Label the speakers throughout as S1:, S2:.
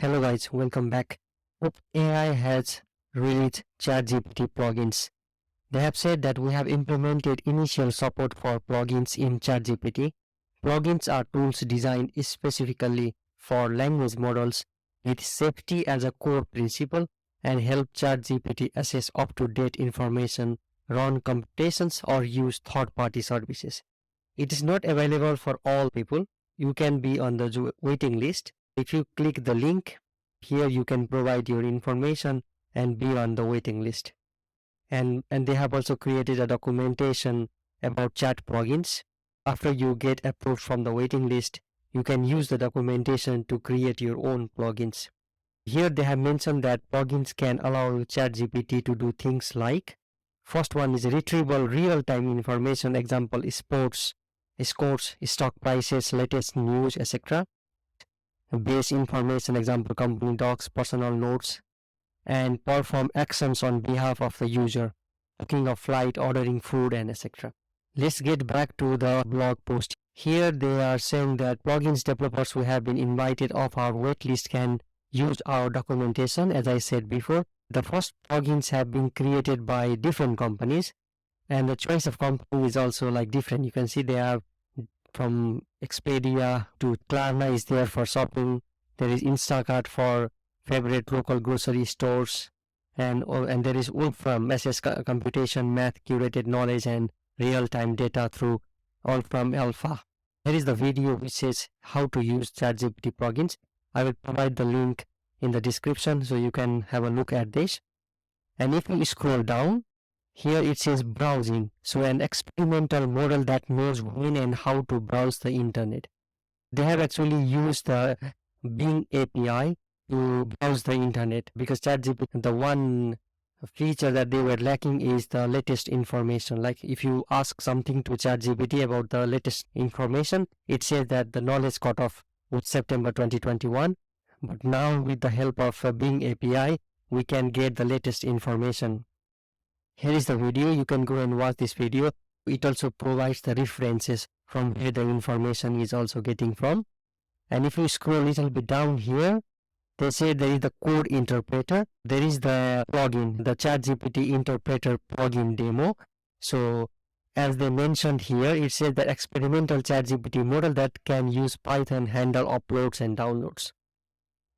S1: Hello guys, welcome back. OpenAI has released ChatGPT plugins. They have said that we have implemented initial support for plugins in ChatGPT. Plugins are tools designed specifically for language models with safety as a core principle and help ChatGPT access up-to-date information, run computations, or use third-party services. It is not available for all people. You can be on the waiting list. If you click the link, here you can provide your information and be on the waiting list. And they have also created a documentation about chat plugins. After you get approved from the waiting list, you can use the documentation to create your own plugins. Here they have mentioned that plugins can allow ChatGPT to do things like, first one is retrieval real-time information, example sports, scores, stock prices, latest news, etc. Base information, example company docs, personal notes, and perform actions on behalf of the user, booking a flight, ordering food, and etc. Let's get back to the blog post. Here they are saying that plugins developers who have been invited off our waitlist can use our documentation. As I said before, the first plugins have been created by different companies, and the choice of company is also like different. You can see they have from Expedia to Klarna is there for shopping. There is Instacart for favorite local grocery stores, and there is Wolfram SS computation, math, curated knowledge, and real-time data through Wolfram Alpha. Here is the video which says how to use ChatGPT plugins. I will provide the link in the description so you can have a look at this. And if you scroll down, here it says browsing, so an experimental model that knows when and how to browse the internet. They have actually used the Bing API to browse the internet because ChatGPT, the one feature that they were lacking is the latest information. Like if you ask something to ChatGPT about the latest information, it says that the knowledge cutoff was September 2021. But now with the help of Bing API, we can get the latest information. Here is the video. You can go and watch this video. It also provides the references from where the information is also getting from. And if you scroll a little bit down here, they say there is the code interpreter. There is the plugin, the ChatGPT interpreter plugin demo. So as they mentioned here, it says that experimental ChatGPT model that can use Python handle uploads and downloads.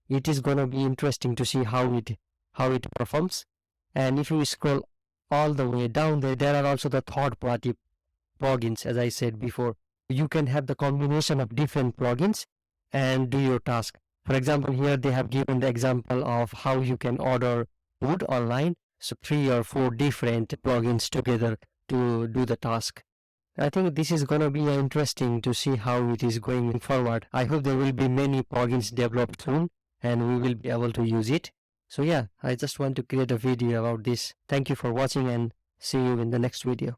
S1: It is going to be interesting to see how it performs. And if you scroll all the way down there are also the third-party plugins. As I said before, you can have the combination of different plugins and do your task. For example, here they have given the example of how you can order food online. So 3 or 4 different plugins together to do the task. I think this is going to be interesting to see how it is going forward. I hope there will be many plugins developed soon and we will be able to use it. So yeah, I just want to create a video about this. Thank you for watching and see you in the next video.